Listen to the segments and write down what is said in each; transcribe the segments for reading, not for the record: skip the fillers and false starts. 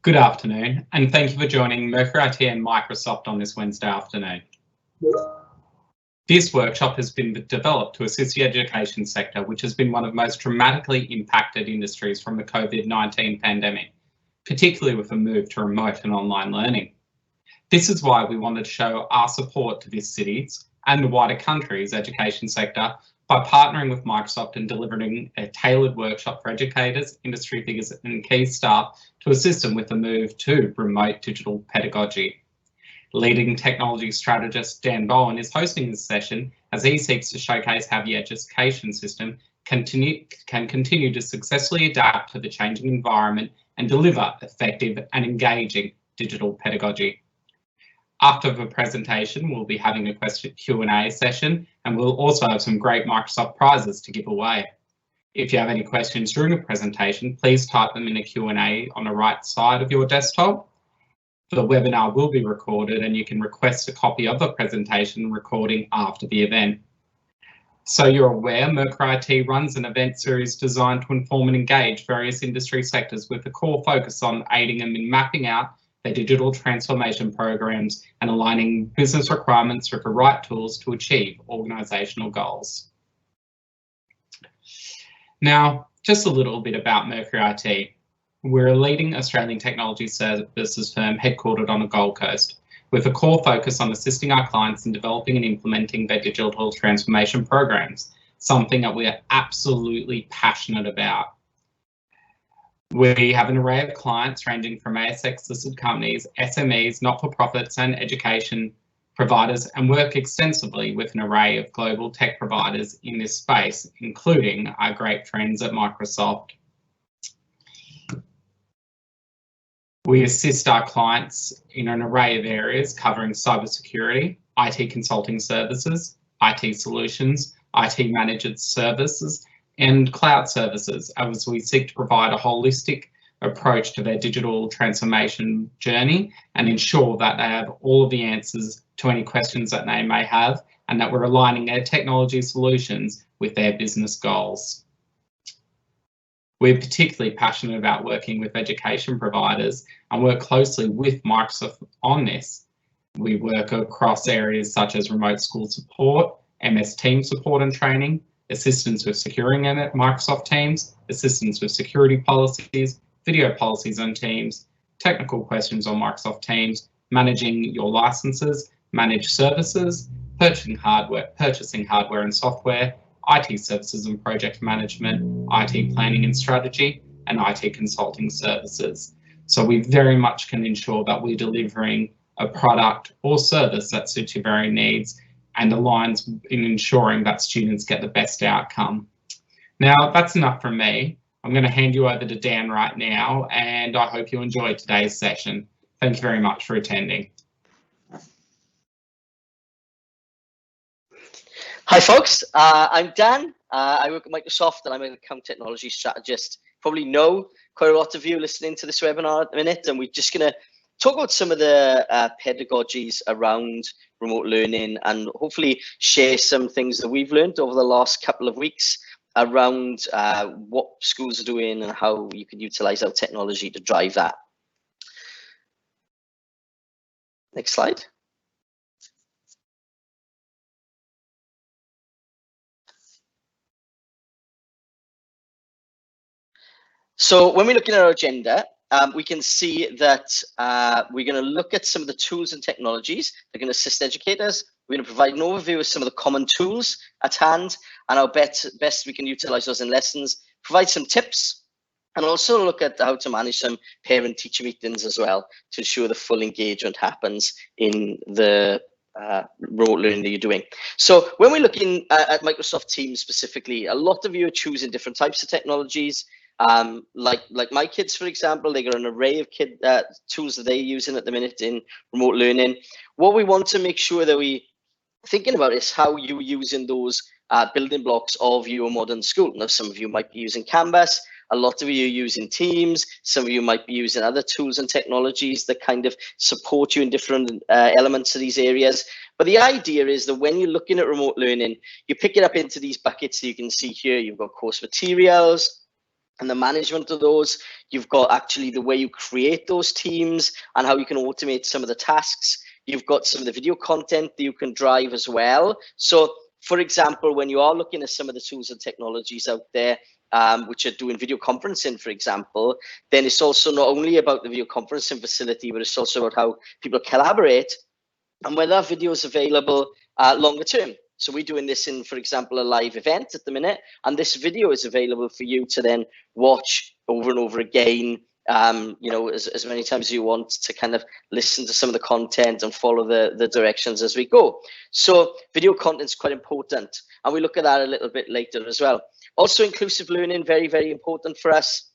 Good afternoon, and thank you for joining Mercury IT and Microsoft on this Wednesday afternoon. This workshop has been developed to assist the education sector, which has been one of the most dramatically impacted industries from the COVID-19 pandemic, particularly with the move to remote and online learning. This is why we wanted to show our support to this city's and the wider country's education sector by partnering with Microsoft and delivering a tailored workshop for educators, industry figures and key staff to assist them with the move to remote digital pedagogy. Leading technology strategist Dan Bowen is hosting this session as he seeks to showcase how the education system can continue to successfully adapt to the changing environment and deliver effective and engaging digital pedagogy. After the presentation, we'll be having a Q&A session, and we'll also have some great Microsoft prizes to give away. If you have any questions during the presentation, please type them in a Q&A on the right side of your desktop. The webinar will be recorded and you can request a copy of the presentation recording after the event. So you're aware, Mercury IT runs an event series designed to inform and engage various industry sectors with a core focus on aiding them in mapping out their digital transformation programs and aligning business requirements with the right tools to achieve organisational goals. Now, just a little bit about Mercury IT. We're a leading Australian technology services firm headquartered on the Gold Coast, with a core focus on assisting our clients in developing and implementing their digital transformation programs, something that we are absolutely passionate about. We have an array of clients ranging from ASX-listed companies, SMEs, not-for-profits and education providers, and work extensively with an array of global tech providers in this space, including our great friends at Microsoft. We assist our clients in an array of areas covering cybersecurity, IT consulting services, IT solutions, IT managed services, and cloud services, as we seek to provide a holistic approach to their digital transformation journey and ensure that they have all of the answers to any questions that they may have, and that we're aligning their technology solutions with their business goals. We're particularly passionate about working with education providers and work closely with Microsoft on this. We work across areas such as remote school support, MS Teams support and training, assistance with securing Microsoft Teams, assistance with security policies, video policies on Teams, technical questions on Microsoft Teams, managing your licenses, managed services, purchasing hardware and software, IT services and project management, IT planning and strategy, and IT consulting services. So we very much can ensure that we're delivering a product or service that suits your varying needs and aligns in ensuring that students get the best outcome. Now, that's enough from me. I'm going to hand you over to Dan right now, and I hope you enjoyed today's session. Thank you very much for attending. Hi folks, I'm Dan. I work at Microsoft and I'm an account technology strategist. Probably know quite a lot of you listening to this webinar at the minute, and we're just going to talk about some of the pedagogies around remote learning and hopefully share some things that we've learned over the last couple of weeks around what schools are doing and how you can utilize our technology to drive that. Next slide. So when we're looking at our agenda, we can see that we're going to look at some of the tools and technologies that are going to assist educators. We're going to provide an overview of some of the common tools at hand and how best we can utilize those in lessons, provide some tips, and also look at how to manage some parent-teacher meetings as well to ensure the full engagement happens in the remote learning that you're doing. So when we're looking at Microsoft Teams specifically, a lot of you are choosing different types of technologies. Like my kids, for example, they got an array of tools that they're using at the minute in remote learning. What we want to make sure that we thinking about is how you're using those building blocks of your modern school. Now, some of you might be using Canvas, a lot of you are using Teams, some of you might be using other tools and technologies that kind of support you in different elements of these areas. But the idea is that when you're looking at remote learning, you pick it up into these buckets that you can see here. You've got course materials, and the management of those. You've got actually the way you create those teams and how you can automate some of the tasks. You've got some of the video content that you can drive as well. So for example, when you are looking at some of the tools and technologies out there, which are doing video conferencing, for example, then it's also not only about the video conferencing facility, but it's also about how people collaborate and whether that video is available longer term. So we're doing this in, for example, a live event at the minute, and this video is available for you to then watch over and over again, you know, as many times as you want, to kind of listen to some of the content and follow the directions as we go. So video content is quite important, and we look at that a little bit later as well. Also, inclusive learning, very, very important for us,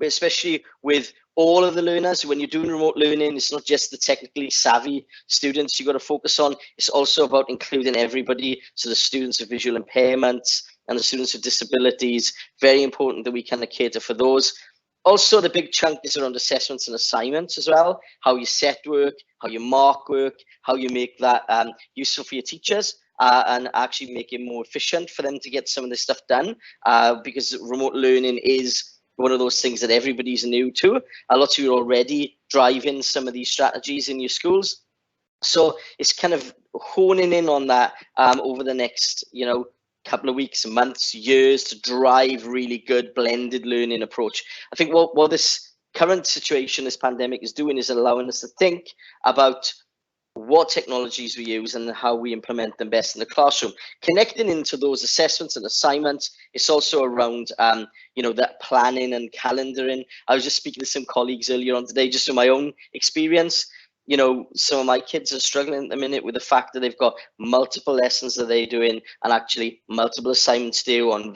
especially with all of the learners. When you're doing remote learning, it's not just the technically savvy students you got to focus on. It's also about including everybody. So the students with visual impairments and the students with disabilities, very important that we kind of cater for those. Also, the big chunk is around assessments and assignments as well, how you set work, how you mark work, how you make that useful for your teachers. And actually make it more efficient for them to get some of this stuff done, because remote learning is one of those things that everybody's new to. A lot of you are already driving some of these strategies in your schools. So it's kind of honing in on that over the next, you know, couple of weeks, months, years, to drive really good blended learning approach. I think what this current situation, this pandemic, is doing is allowing us to think about what technologies we use and how we implement them best in the classroom. Connecting into those assessments and assignments, it's also around, you know, that planning and calendaring. I was just speaking to some colleagues earlier on today, just from my own experience. You know, some of my kids are struggling at the minute with the fact that they've got multiple lessons that they're doing and actually multiple assignments due on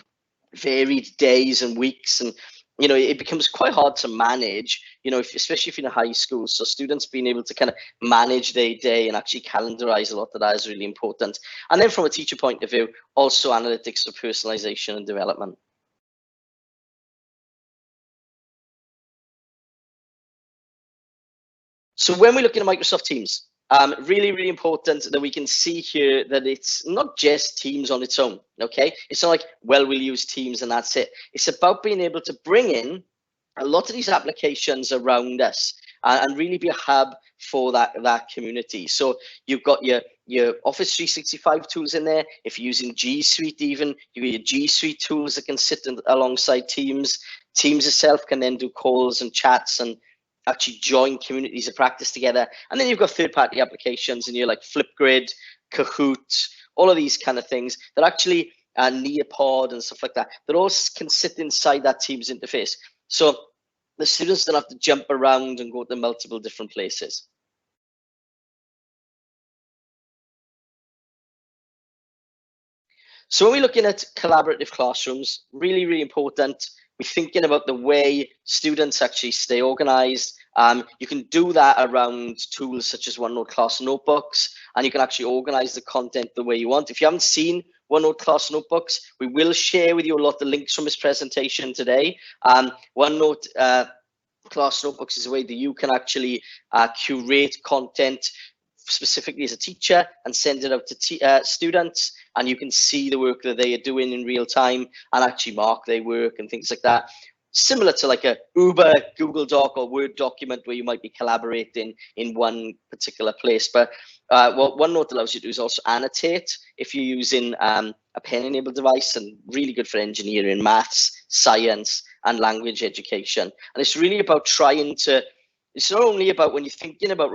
varied days and weeks. And you know, it becomes quite hard to manage, you know, especially if you're in a high school. So students being able to kind of manage their day and actually calendarize a lot of that is really important. And then from a teacher point of view, also analytics for personalization and development. So when we're looking at Microsoft Teams, really, really important that we can see here that it's not just Teams on its own, okay? It's not like, well, we'll use Teams and that's it. It's about being able to bring in a lot of these applications around us and really be a hub for that community. So you've got your Office 365 tools in there. If you're using G Suite even, you've got your G Suite tools that can sit alongside Teams. Teams itself can then do calls and chats and actually join communities of practice together. And then you've got third-party applications and you're like Flipgrid, Kahoot, all of these kind of things that actually Nearpod and stuff like that all can sit inside that Teams interface. So the students don't have to jump around and go to multiple different places. So when we're looking at collaborative classrooms, really, really important. We're thinking about the way students actually stay organized. You can do that around tools such as OneNote class notebooks, and you can actually organize the content the way you want. If you haven't seen OneNote class notebooks, we will share with you a lot of links from this presentation today. OneNote class notebooks is a way that you can actually curate content specifically as a teacher and send it out to students, and you can see the work that they are doing in real time and actually mark their work and things like that. Similar to like a Uber Google Doc or Word document where you might be collaborating in one particular place. But what OneNote allows you to do is also annotate if you're using a pen-enabled device, and really good for engineering, maths, science, and language education. And it's really about trying to, it's not only about when you're thinking about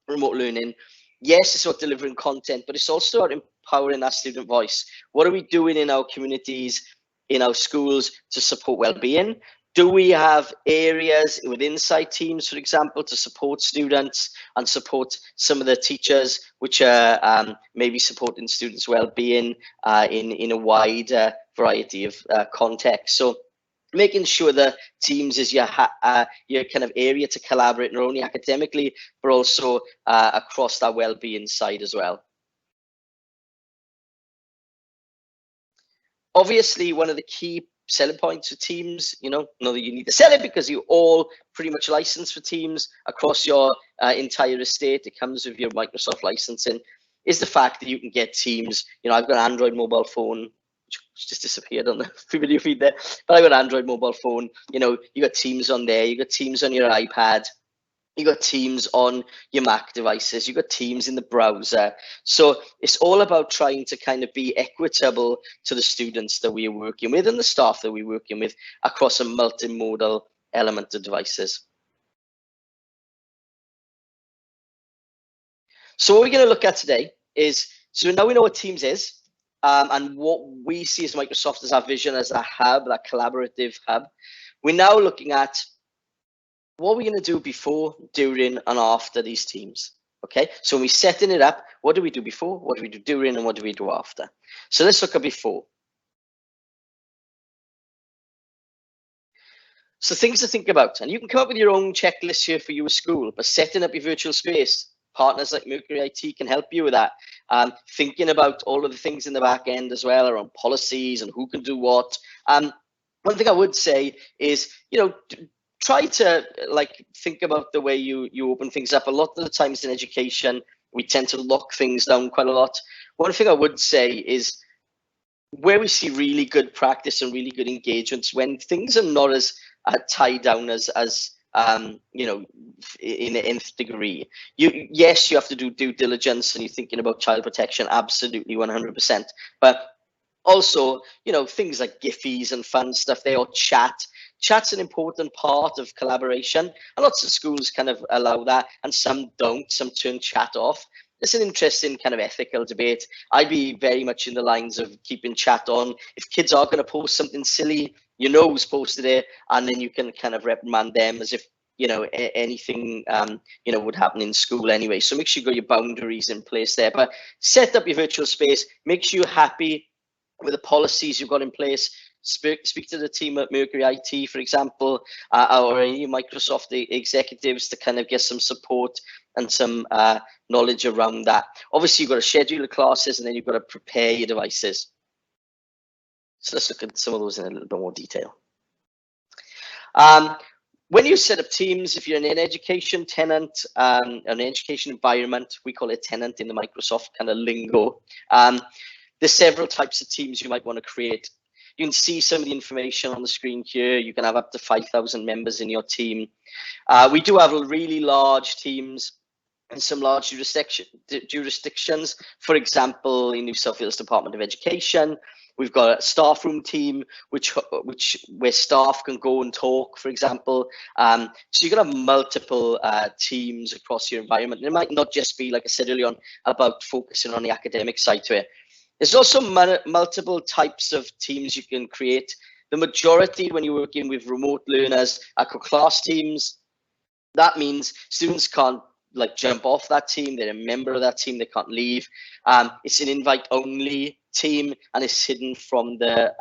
remote learning, yes, it's about delivering content, but it's also about empowering that student voice. What are we doing in our communities, in our schools to support well-being? Do we have areas within inside Teams, for example, to support students and support some of the teachers, which are maybe supporting students' well-being in a wide variety of contexts? So making sure that Teams is your kind of area to collaborate, not only academically, but also across that well-being side as well. Obviously, one of the key selling points of Teams, you know, not that you need to sell it because you all pretty much licensed for Teams across your entire estate. It comes with your Microsoft licensing, is the fact that you can get Teams. You know, I've got an Android mobile phone. which just disappeared on the video feed there. But I got Android mobile phone. You know, you got Teams on there. You got Teams on your iPad. You got Teams on your Mac devices. You got Teams in the browser. So it's all about trying to kind of be equitable to the students that we are working with and the staff that we're working with across a multimodal element of devices. So what we're going to look at today is, so now we know what Teams is, and what we see as Microsoft as our vision as a hub, that collaborative hub. We're now looking at what we're going to do before, during, and after these teams. Okay, so when we're setting it up, what do we do before, what do we do during, and what do we do after? So let's look at before. So things to think about, and you can come up with your own checklist here for your school, but setting up your virtual space, partners like Mercury IT can help you with that. Thinking about all of the things in the back end as well around policies and who can do what. One thing I would say is, you know, try to like think about the way you open things up. A lot of the times in education, we tend to lock things down quite a lot. One thing I would say is where we see really good practice and really good engagements when things are not as tied down as you know, in the nth degree. Yes, you have to do due diligence and you're thinking about child protection, absolutely 100%. But also, you know, things like Giphies and fun stuff there, or chat. Chat's an important part of collaboration, and lots of schools kind of allow that, and some don't. Some turn chat off. It's an interesting kind of ethical debate. I'd be very much in the lines of keeping chat on. If kids are going to post something silly, you know who's posted it, and then you can kind of reprimand them as if, you know, anything you know, would happen in school anyway. So make sure you got your boundaries in place there. But set up your virtual space. Make sure you're happy with the policies you've got in place. Speak to the team at Mercury IT, for example, or any Microsoft executives to kind of get some support and some knowledge around that. Obviously, you've got to schedule the classes, and then you've got to prepare your devices. So let's look at some of those in a little bit more detail. When you set up teams, if you're in an education tenant, an education environment, we call it tenant in the Microsoft kind of lingo. There's several types of teams you might want to create. You can see some of the information on the screen here. You can have up to 5,000 members in your team. We do have really large teams in some large jurisdictions. For example, in New South Wales Department of Education, we've got a staff room team, where staff can go and talk, for example. So you can have multiple teams across your environment. And it might not just be, like I said earlier on, about focusing on the academic side to it. There's also multiple types of teams you can create. The majority, when you're working with remote learners, are class teams. That means students can't like jump off that team. They're a member of that team. They can't leave. It's an invite-only team, and it's hidden from the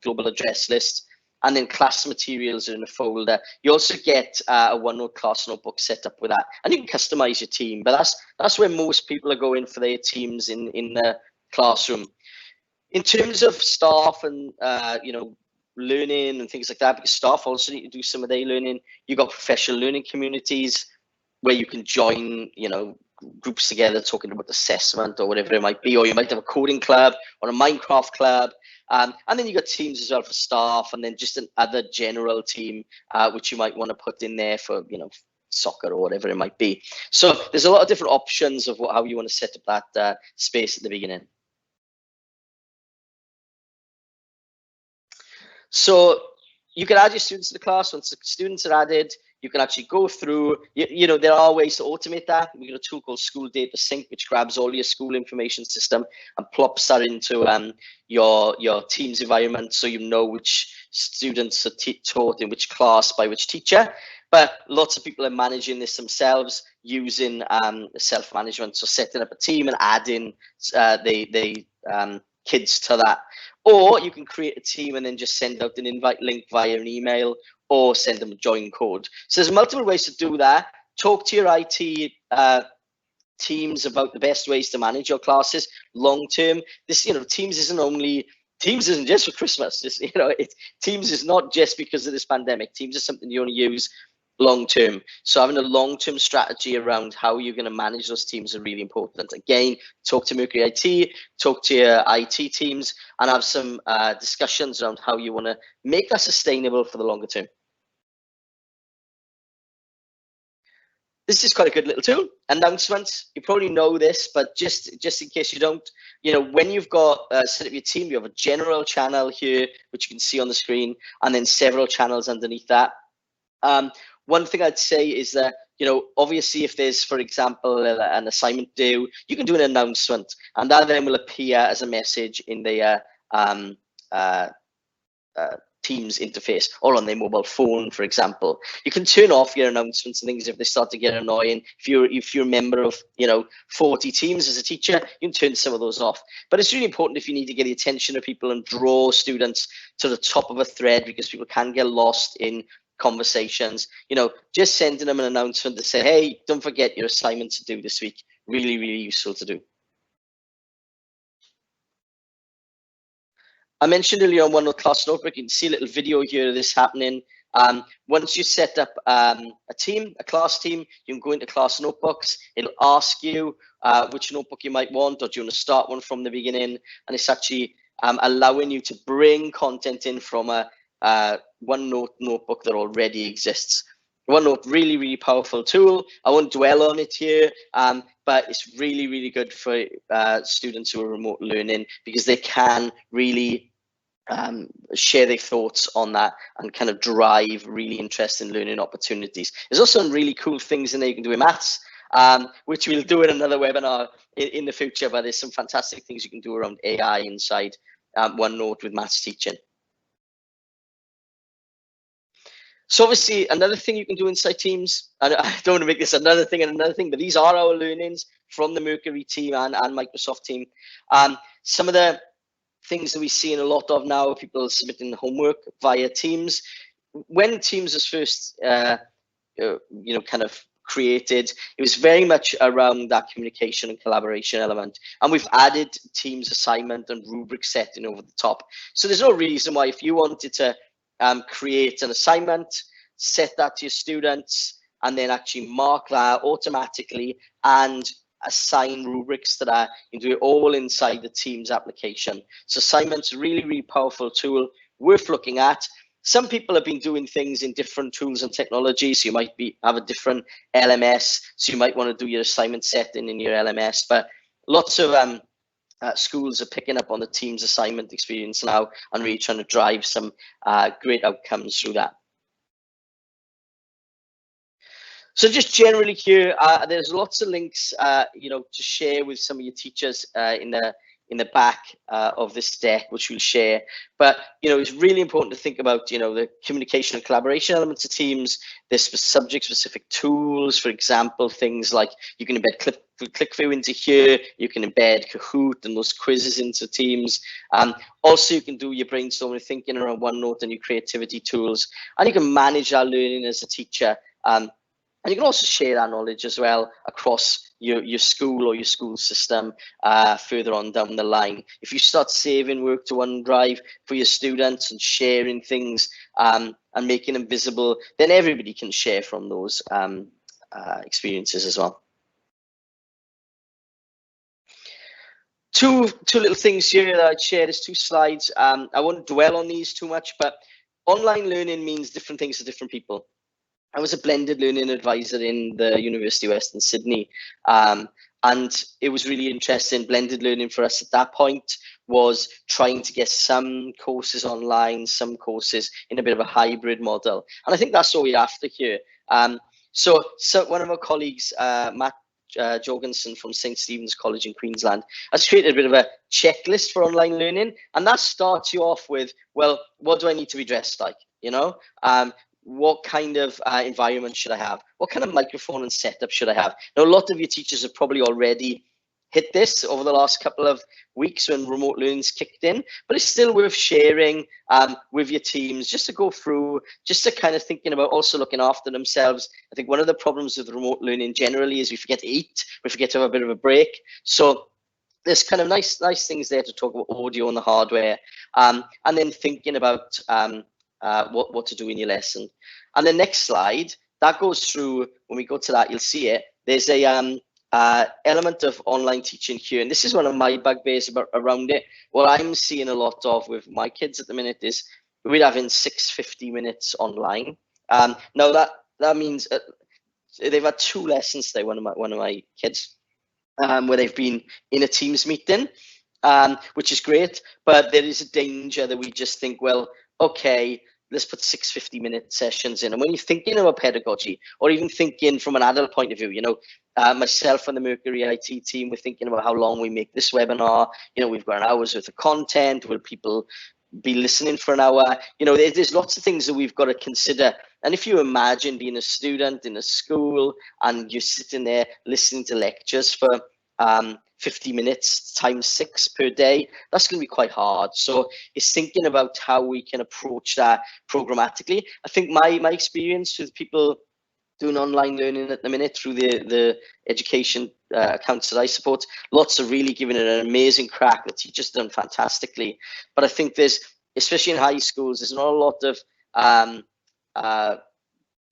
global address list. And then class materials are in a folder. You also get a OneNote class notebook set up with that, and you can customize your team. But that's where most people are going for their teams in the classroom. In terms of staff and you know, learning and things like that, because staff also need to do some of their learning. You've got professional learning communities where you can join, you know, groups together talking about assessment or whatever it might be, or you might have a coding club or a Minecraft club. And then you got teams as well for staff, and then just another general team which you might want to put in there for, you know, soccer or whatever it might be. So there's a lot of different options of how you want to set up that space at the beginning. So you can add your students to the class. Once the students are added, you can actually go through, you know, there are ways to automate that. We've got a tool called School Data Sync, which grabs all your school information system and plops that into your team's environment, so you know which students are taught in which class by which teacher. But lots of people are managing this themselves using self-management, so setting up a team and adding the kids to that. Or you can create a team and then just send out an invite link via an email, or send them a join code. So there's multiple ways to do that. Talk to your IT teams about the best ways to manage your classes long term. This, you know, Teams isn't just for Christmas. This, you know, Teams is not just because of this pandemic. Teams is something you only use long term. So having a long-term strategy around how you're going to manage those teams are really important. Again, talk to Mercury IT, talk to your IT teams, and have some discussions around how you want to make that sustainable for the longer term. This is quite a good little tool. Announcements. You probably know this, but just in case you don't, when you've got set up your team, you have a general channel here, which you can see on the screen, and then several channels underneath that. One thing I'd say is that, obviously if there's, for example, an assignment due, you can do an announcement, and that then will appear as a message in the Teams interface or on their mobile phone, for example. You can turn off your announcements and things if they start to get annoying. If you're a member of 40 teams as a teacher, you can turn some of those off. But it's really important if you need to get the attention of people and draw students to the top of a thread, because people can get lost in conversations. Just sending them an announcement to say, hey, don't forget your assignment to do this week. Really, really useful to do. I mentioned earlier on OneNote Class Notebook, you can see a little video here of this happening. Once you set up a class team, you can go into class notebooks. It'll ask you which notebook you might want, or do you want to start one from the beginning? And it's actually allowing you to bring content in from a OneNote notebook that already exists. OneNote, really, really powerful tool. I won't dwell on it here, but it's really, really good for students who are remote learning, because they can really share their thoughts on that and kind of drive really interesting learning opportunities. There's also some really cool things in there you can do in maths, which we'll do in another webinar in the future, but there's some fantastic things you can do around AI inside OneNote with maths teaching. So obviously another thing you can do inside Teams, and I don't want to make this another thing and another thing, but these are our learnings from the Mercury team and Microsoft team. Some of the things that we see in a lot of now, people submitting homework via Teams. When Teams was first, kind of created, it was very much around that communication and collaboration element. And we've added Teams assignment and rubric setting over the top. So there's no reason why, if you wanted to create an assignment, set that to your students, and then actually mark that automatically and assign rubrics to that, you do it all inside the Teams application. So assignments, really, really powerful tool, worth looking at. Some people have been doing things in different tools and technologies. So you might have a different LMS, so you might want to do your assignment setting in your LMS, but lots of schools are picking up on the Teams assignment experience now and really trying to drive some great outcomes through that. So just generally here, there's lots of links, to share with some of your teachers in the back of this deck, which we'll share. But, it's really important to think about, the communication and collaboration elements of Teams. There's subject-specific tools, for example, things like you can embed ClickView into here, you can embed Kahoot and those quizzes into Teams. Also, you can do your brainstorming thinking around OneNote and your creativity tools, and you can manage our learning as a teacher. And you can also share that knowledge as well across your school or your school system further on down the line. If you start saving work to OneDrive for your students and sharing things and making them visible, then everybody can share from those experiences as well. Two little things here that I'd share. There's two slides. I won't dwell on these too much, but online learning means different things to different people. I was a blended learning advisor in the University of Western Sydney, and it was really interesting. Blended learning for us at that point was trying to get some courses online, some courses in a bit of a hybrid model. And I think that's what we're after here. So one of our colleagues, Matt Jorgensen from St. Stephen's College in Queensland, has created a bit of a checklist for online learning. And that starts you off with, well, what do I need to be dressed like? What kind of environment should I have? What kind of microphone and setup should I have? Now, a lot of your teachers have probably already hit this over the last couple of weeks when remote learning's kicked in, but it's still worth sharing with your teams, just to go through, just to kind of thinking about also looking after themselves. I think one of the problems with remote learning generally is we forget to eat, we forget to have a bit of a break. So there's kind of nice things there to talk about audio and the hardware, and then thinking about what to do in your lesson. And the next slide that goes through, when we go to that, you'll see it. There's a element of online teaching here. And this is one of my bugbears around it. What I'm seeing a lot of with my kids at the minute is we're having 650 minutes online. Now that means they've had 2 lessons today, one of my kids, where they've been in a Teams meeting, which is great, but there is a danger that we just think, well, okay, let's put 650-minute sessions in. And when you're thinking about pedagogy, or even thinking from an adult point of view, you know, myself and the Mercury IT team, we're thinking about how long we make this webinar. You know, we've got an hour's worth of content. Will people be listening for an hour? You know, there's lots of things that we've got to consider. And if you imagine being a student in a school and you're sitting there listening to lectures for 50 minutes times 6 per day, that's going to be quite hard. So it's thinking about how we can approach that programmatically. I think my experience with people doing online learning at the minute through the education accounts that I support, lots are really giving it an amazing crack. The teachers done fantastically. But I think there's, especially in high schools, there's not a lot of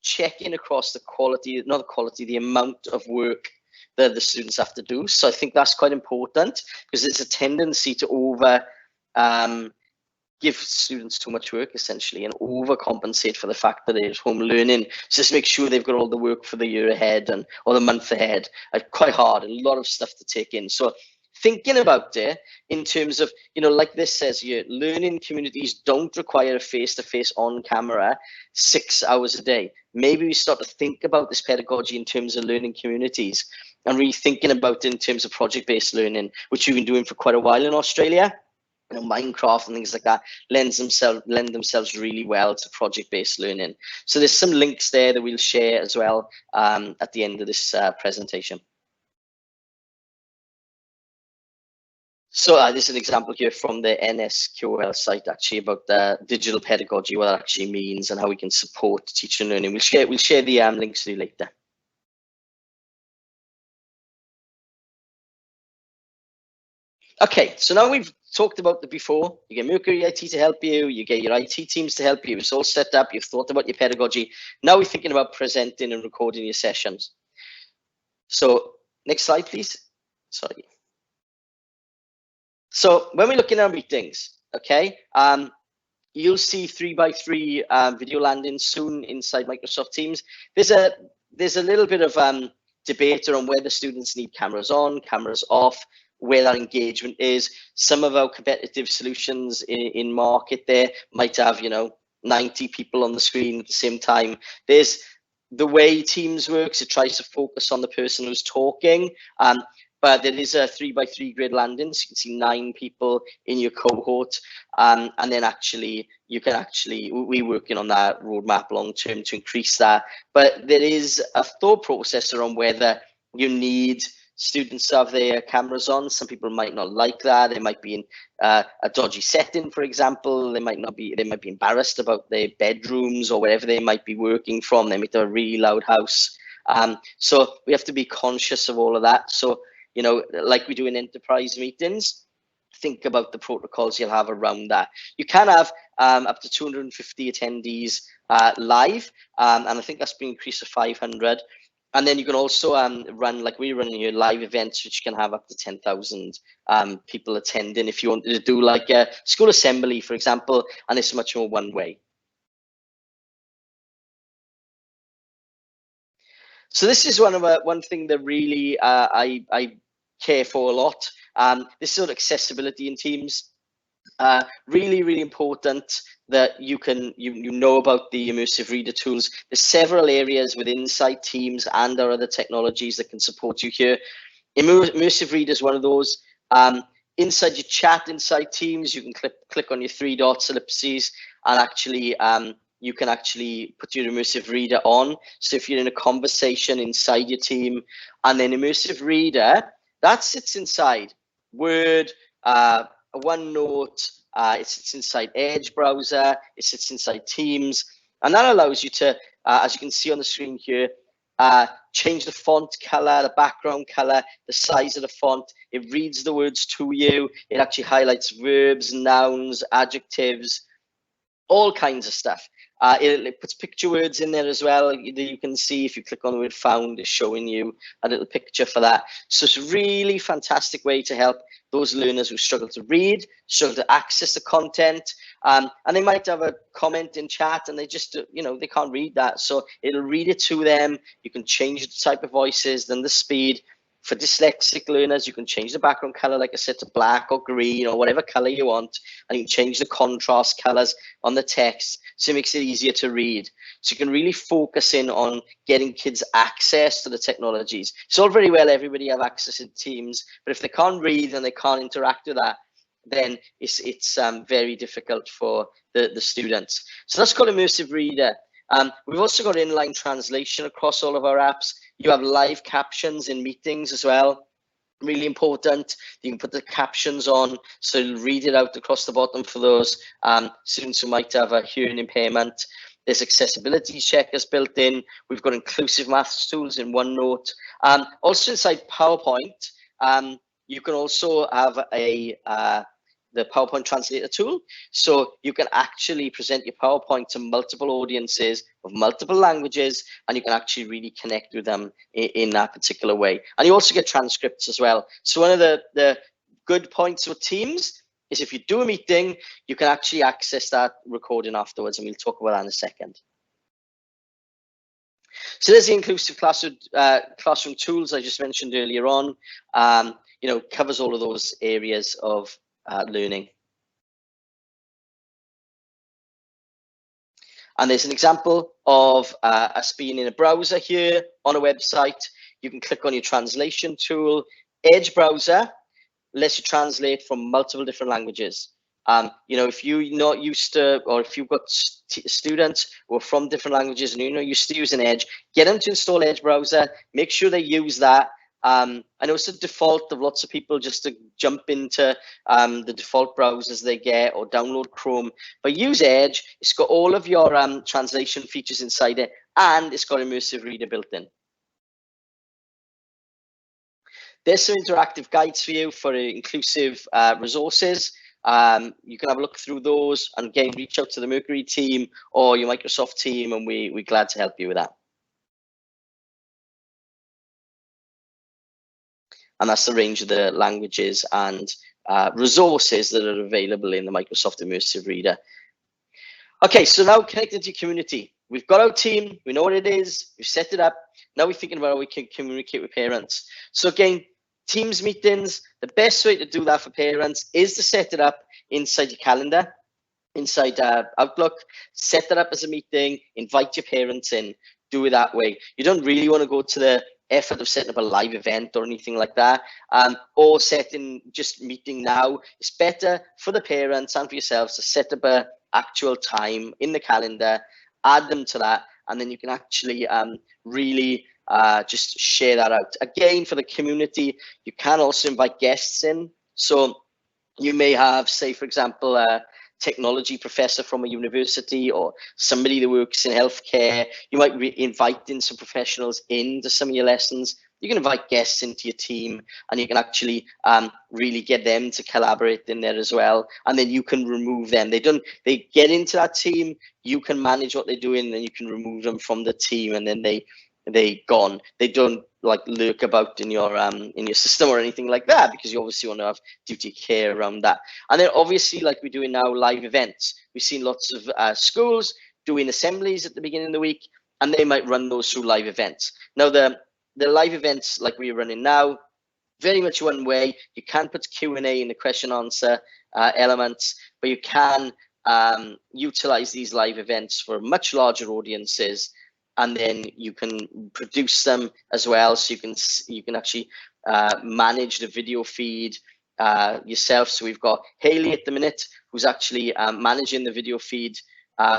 checking across the quality, not the quality, the amount of work that the students have to do. So I think that's quite important, because there's a tendency to give students too much work essentially and overcompensate for the fact that they're at home learning. So just make sure they've got all the work for the year ahead or the month ahead. Quite hard, a lot of stuff to take in. So thinking about it in terms of, you know, like this says here, learning communities don't require a face-to-face on camera 6 hours a day. Maybe we start to think about this pedagogy in terms of learning communities and really thinking about it in terms of project-based learning, which we've been doing for quite a while in Australia. You know, Minecraft and things like that lend themselves really well to project-based learning. So there's some links there that we'll share as well at the end of this presentation. So this is an example here from the NSQL site, actually, about digital pedagogy, what that actually means and how we can support teaching and learning. We'll share the links to you later. Okay, so now we've talked about the before. You get Mercury IT to help you, you get your IT teams to help you. It's all set up, you've thought about your pedagogy. Now we're thinking about presenting and recording your sessions. So next slide, please. Sorry. So when we're looking at meetings, okay, you'll see 3x3 video landing soon inside Microsoft Teams. There's a little bit of debate around whether students need cameras on, cameras off, where that engagement is. Some of our competitive solutions in market there might have, you know, 90 people on the screen at the same time. There's the way Teams works, it tries to focus on the person who's talking, but there is a 3x3 grid landing, so you can see 9 people in your cohort, and then actually you can we're working on that roadmap long term to increase that. But there is a thought process around whether you need students to have their cameras on. Some people might not like that. They might be in a dodgy setting, for example. They might be embarrassed about their bedrooms or wherever they might be working from. They might have a really loud house. So we have to be conscious of all of that. So, you know, like we do in enterprise meetings, think about the protocols you'll have around that. You can have up to 250 attendees live, and I think that's been increased to 500. And then you can also run, like we're running here, live events, which can have up to 10,000 people attending if you wanted to do like a school assembly, for example, and it's much more one way. So this is one thing that really I care for a lot. This sort of accessibility in Teams. Really, really important that you know about the Immersive Reader tools. There's several areas within inside Teams and our other technologies that can support you here. Immersive Reader is one of those. Inside your chat, inside Teams, you can click on your 3 dots, ellipses, and actually you can actually put your Immersive Reader on. So if you're in a conversation inside your team, and then Immersive Reader, that sits inside Word, OneNote, it sits inside Edge browser, it sits inside Teams, and that allows you to, as you can see on the screen here, change the font color, the background color, the size of the font. It reads the words to you. It actually highlights verbs, nouns, adjectives, all kinds of stuff. It puts picture words in there as well. You can see if you click on the word found, it's showing you a little picture for that. So it's a really fantastic way to help those learners who struggle to read, struggle to access the content, and they might have a comment in chat and they just, they can't read that. So it'll read it to them. You can change the type of voices, then the speed. For dyslexic learners, you can change the background color, like I said, to black or green or whatever color you want, and you can change the contrast colors on the text, so it makes it easier to read. So you can really focus in on getting kids access to the technologies. It's all very well everybody have access in Teams, but if they can't read and they can't interact with that, then it's very difficult for the students. So that's called Immersive Reader. We've also got inline translation across all of our apps. You have live captions in meetings as well. Really important. You can put the captions on, so you'll read it out across the bottom for those students who might have a hearing impairment. There's accessibility checkers built in. We've got inclusive maths tools in OneNote. Also inside PowerPoint, you can also have the PowerPoint translator tool. So you can actually present your PowerPoint to multiple audiences of multiple languages, and you can actually really connect with them in that particular way. And you also get transcripts as well. So one of the good points with Teams is if you do a meeting, you can actually access that recording afterwards, and we'll talk about that in a second. So there's the inclusive classroom tools I just mentioned earlier on. Covers all of those areas of learning. And there's an example of us being in a browser here on a website. You can click on your translation tool. Edge browser lets you translate from multiple different languages. If you're not used to, or if you've got students who are from different languages and you're not used to using Edge, get them to install Edge browser. Make sure they use that. I know it's a default of lots of people just to jump into the default browsers they get or download Chrome, but use Edge. It's got all of your translation features inside it, and it's got Immersive Reader built in. There's some interactive guides for you for inclusive resources. You can have a look through those, and again, reach out to the Mercury team or your Microsoft team, and we're glad to help you with that. And that's the range of the languages and resources that are available in the Microsoft Immersive Reader. Okay, so now connected to your community. We've got our team, we know what it is, we've set it up. Now we're thinking about how we can communicate with parents. So again, Teams meetings, the best way to do that for parents is to set it up inside your calendar, inside Outlook. Set that up as a meeting, invite your parents in, do it that way. You don't really want to go to the effort of setting up a live event or anything like that, or setting just meeting now. It's better for the parents and for yourselves to set up a actual time in the calendar, add them to that, and then you can actually really just share that out. Again, for the community, you can also invite guests in. So you may have, say, for example, a technology professor from a university or somebody that works in healthcare. You might be inviting some professionals into some of your lessons. You can invite guests into your team, and you can actually really get them to collaborate in there as well. And then you can remove them. They get into that team, you can manage what they're doing, and then you can remove them from the team, and then they gone. They don't like lurk about in your system or anything like that, because you obviously want to have duty of care around that. And then obviously, like we're doing now, live events. We've seen lots of schools doing assemblies at the beginning of the week, and they might run those through live events. Now the live events like we're running now, very much one way. You can put Q&A in the question answer elements, but you can utilize these live events for much larger audiences, and then you can produce them as well. So you can actually manage the video feed yourself. So we've got Haley at the minute, who's actually managing the video feed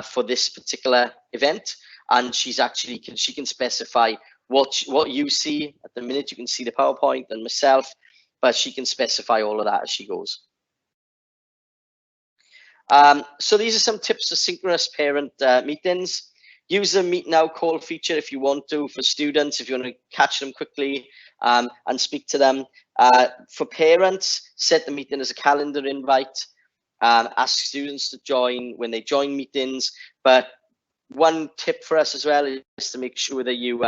for this particular event, and she can specify what you see at the minute. You can see the PowerPoint and myself, but she can specify all of that as she goes. So these are some tips for synchronous parent meetings. Use the Meet Now call feature if you want to for students, if you want to catch them quickly and speak to them. For parents, set the meeting as a calendar invite. Ask students to join when they join meetings, but one tip for us as well is to make sure that you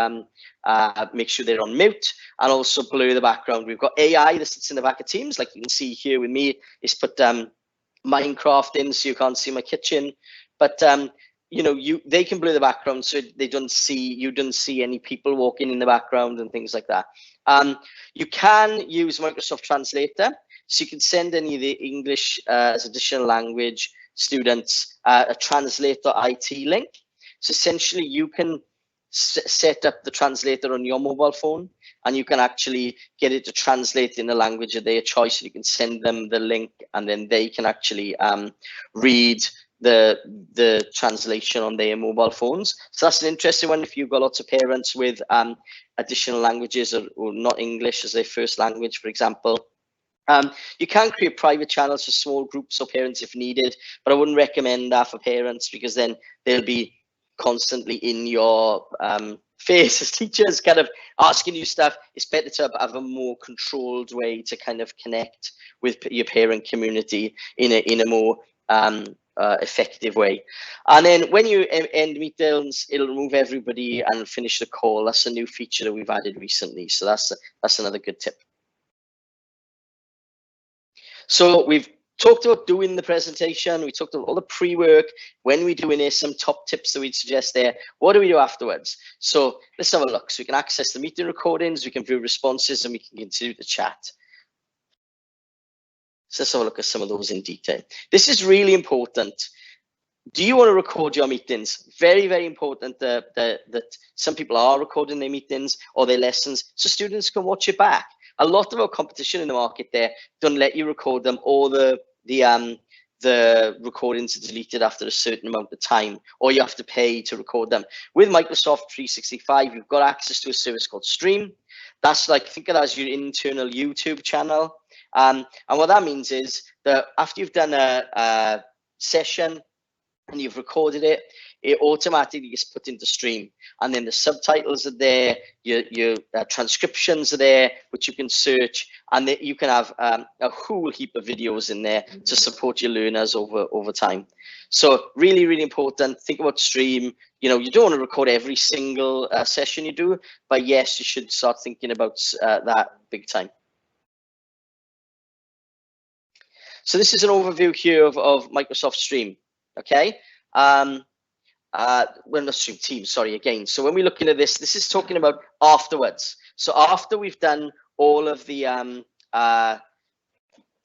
make sure they're on mute, and also blur the background. We've got AI that sits in the back of Teams, like you can see here with me. It's put Minecraft in, so you can't see my kitchen, but you know, they can blur the background so you don't see any people walking in the background and things like that. You can use Microsoft Translator, so you can send any of the English as additional language students a translator IT link. So essentially you can set up the translator on your mobile phone, and you can actually get it to translate in the language of their choice. You can send them the link, and then they can actually read the translation on their mobile phones. So that's an interesting one if you've got lots of parents with additional languages or not English as their first language, for example. You can create private channels for small groups or parents if needed, but I wouldn't recommend that for parents, because then they'll be constantly in your face as teachers, kind of asking you stuff. It's better to have a more controlled way to kind of connect with your parent community in a more effective way. And then when you end meetings, it'll remove everybody and finish the call. That's a new feature that we've added recently, so that's another good tip. So we've talked about doing the presentation. We talked about all the pre-work. When we're doing this, some top tips that we'd suggest there. What do we do afterwards? So let's have a look. So we can access the meeting recordings, we can view responses, and we can continue to chat. So let's have a look at some of those in detail. This is really important. Do you want to record your meetings? Very, very important that some people are recording their meetings or their lessons so students can watch it back. A lot of our competition in the market there don't let you record them, or the recordings are deleted after a certain amount of time, or you have to pay to record them. With Microsoft 365, you've got access to a service called Stream. That's like, think of that as your internal YouTube channel. And what that means is that after you've done a session and you've recorded it, it automatically gets put into Stream, and then the subtitles are there, your transcriptions are there, which you can search, and then you can have a whole heap of videos in there to support your learners over time. So really, really important. Think about Stream. You know, you don't want to record every single session you do, but yes, you should start thinking about that big time. So this is an overview here of Microsoft Stream. Okay. Well, not Stream, Teams, sorry, again. So when we're looking at this, this is talking about afterwards. So after we've done all of the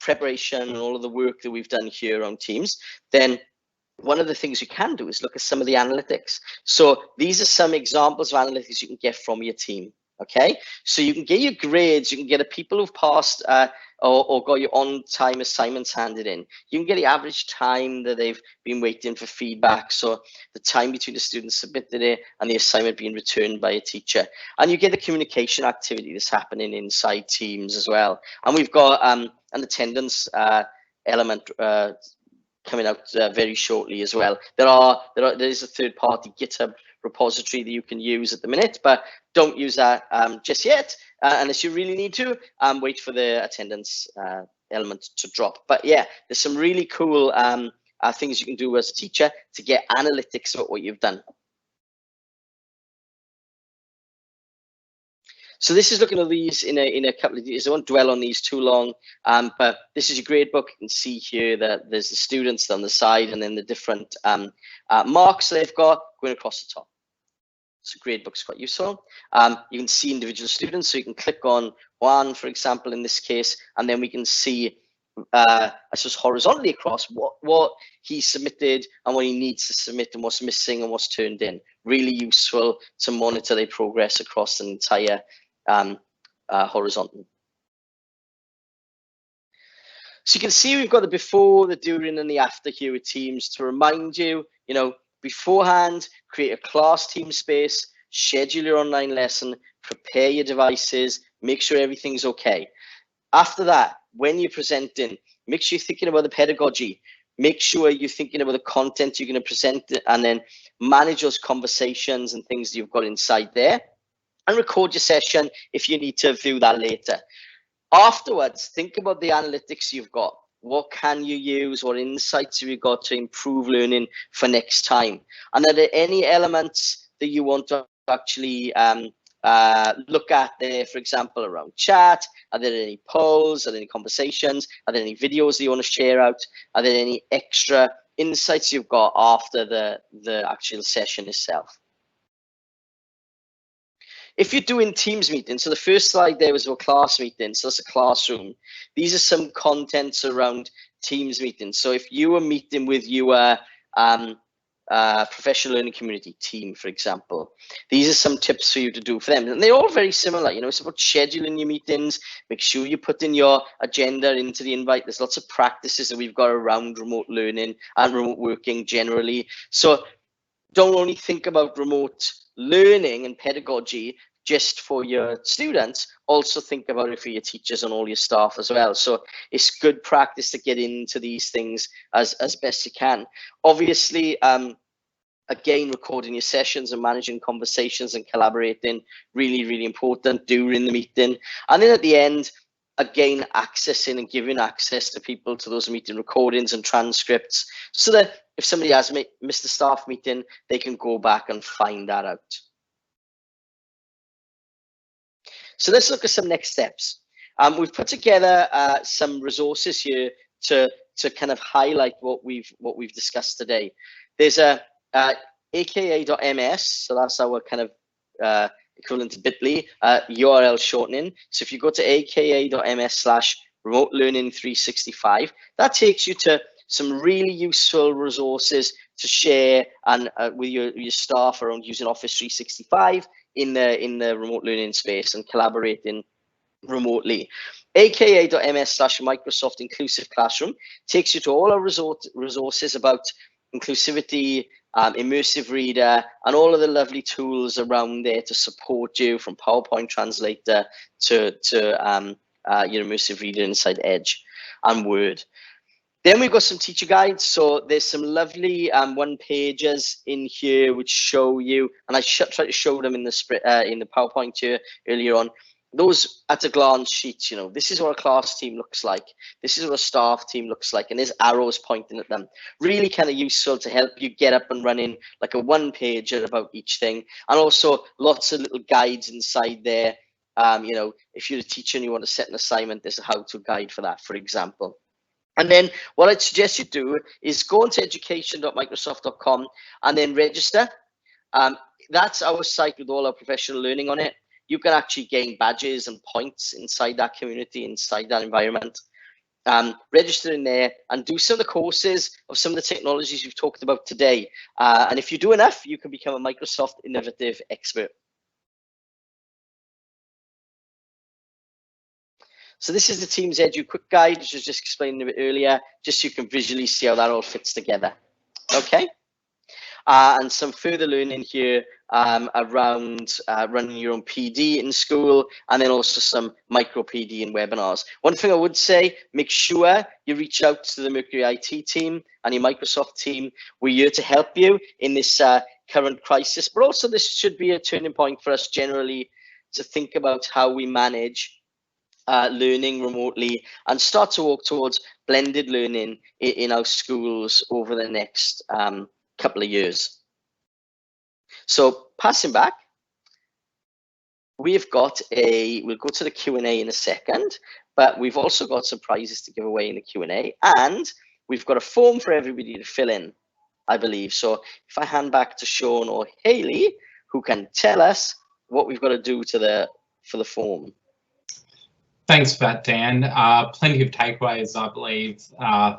preparation and all of the work that we've done here on Teams, then one of the things you can do is look at some of the analytics. So these are some examples of analytics you can get from your team. Okay, so you can get your grades, you can get the people who've passed or got your on-time assignments handed in. You can get the average time that they've been waiting for feedback, so the time between the students submitted it and the assignment being returned by a teacher. And you get the communication activity that's happening inside Teams as well. And we've got an attendance element coming out very shortly as well. There is a third-party GitHub repository that you can use at the minute, but don't use that just yet unless you really need to. Wait for the attendance element to drop. But yeah, there's some really cool things you can do as a teacher to get analytics about what you've done. So this is looking at these in a couple of years. I won't dwell on these too long, but this is your gradebook. You can see here that there's the students on the side, and then the different marks they've got going across the top. So Gradebook's quite useful. You can see individual students, so you can click on one, for example, in this case, and then we can see, I suppose, horizontally across what he submitted and what he needs to submit and what's missing and what's turned in. Really useful to monitor their progress across an entire horizontal. So you can see we've got the before, the during, and the after here with Teams to remind you, you know, beforehand, create a class team space, schedule your online lesson, prepare your devices, make sure everything's okay. After that, when you're presenting, make sure you're thinking about the pedagogy, make sure you're thinking about the content you're going to present, and then manage those conversations and things that you've got inside there, and record your session if you need to view that later. Afterwards, think about the analytics you've got. What can you use? What insights have you got to improve learning for next time? And are there any elements that you want to actually look at there, for example, around chat? Are there any polls? Are there any conversations? Are there any videos that you want to share out? Are there any extra insights you've got after the actual session itself? If you're doing Teams meetings, so the first slide there was a class meeting, so that's a classroom. These are some contents around Teams meetings. So if you were meeting with your professional learning community team, for example, these are some tips for you to do for them. And they're all very similar. You know, it's about scheduling your meetings. Make sure you put in your agenda into the invite. There's lots of practices that we've got around remote learning and remote working generally. So don't only think about remote learning and pedagogy just for your students, also think about it for your teachers and all your staff as well. So it's good practice to get into these things as best you can. Obviously, again, recording your sessions and managing conversations and collaborating, really, really important during the meeting. And then at the end, again, accessing and giving access to people to those meeting recordings and transcripts, so that if somebody has missed a staff meeting, they can go back and find that out. So let's look at some next steps. We've put together some resources here to kind of highlight what we've discussed today. There's a aka.ms, so that's our kind of equivalent to bit.ly URL shortening. So if you go to aka.ms/remote learning 365, that takes you to some really useful resources to share and with your staff around using Office 365 in the remote learning space and collaborating remotely. aka.ms/Microsoft Inclusive Classroom takes you to all our resources about inclusivity, Immersive Reader, and all of the lovely tools around there to support you, from PowerPoint Translator to your Immersive Reader inside Edge and Word. Then we've got some teacher guides. So there's some lovely one-pagers in here which show you, and I tried to show them in the PowerPoint here earlier on. Those at a glance sheets, you know, this is what a class team looks like. This is what a staff team looks like. And there's arrows pointing at them. Really kind of useful to help you get up and running, like a one-pager about each thing. And also lots of little guides inside there. You know, if you're a teacher and you want to set an assignment, there's a how-to guide for that, for example. And then what I'd suggest you do is go into education.microsoft.com and then register. That's our site with all our professional learning on it. You can actually gain badges and points inside that community, inside that environment. Register in there and do some of the courses of some of the technologies we've talked about today. And if you do enough, you can become a Microsoft Innovative Expert. So this is the Teams Edu Quick Guide, which I was just explaining a bit earlier, just so you can visually see how that all fits together. Okay. And some further learning here around running your own PD in school, and then also some micro PD and webinars. One thing I would say, make sure you reach out to the Mercury IT team and your Microsoft team. We're here to help you in this current crisis, but also this should be a turning point for us generally to think about how we manage learning remotely and start to walk towards blended learning in our schools over the next couple of years. So passing back, we'll go to the Q&A in a second, but we've also got some prizes to give away in the Q&A, and we've got a form for everybody to fill in, I believe. So if I hand back to Sean or Haley, who can tell us what we've got to do for the form. Thanks for that, Dan. Plenty of takeaways, I believe,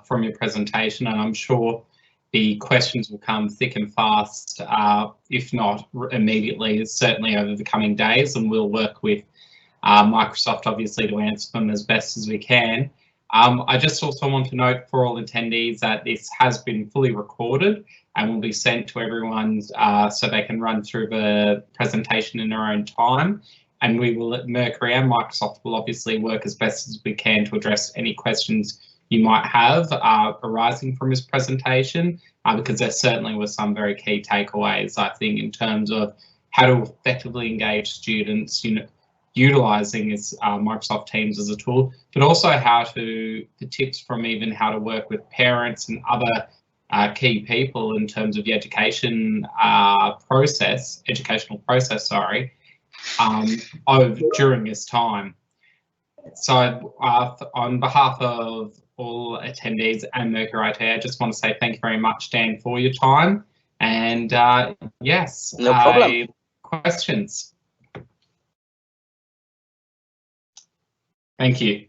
from your presentation, and I'm sure the questions will come thick and fast, if not immediately, certainly over the coming days, and we'll work with Microsoft, obviously, to answer them as best as we can. I just also want to note for all attendees that this has been fully recorded and will be sent to everyone so they can run through the presentation in their own time. And we will, at Mercury and Microsoft, will obviously work as best as we can to address any questions you might have arising from this presentation, because there certainly were some very key takeaways, I think, in terms of how to effectively engage students, utilizing Microsoft Teams as a tool, but also the tips from even how to work with parents and other key people in terms of the educational process, during this time. So on behalf of all attendees and Mercury IT, I just want to say thank you very much, Dan, for your time. And yes, no problem. Questions? Thank you.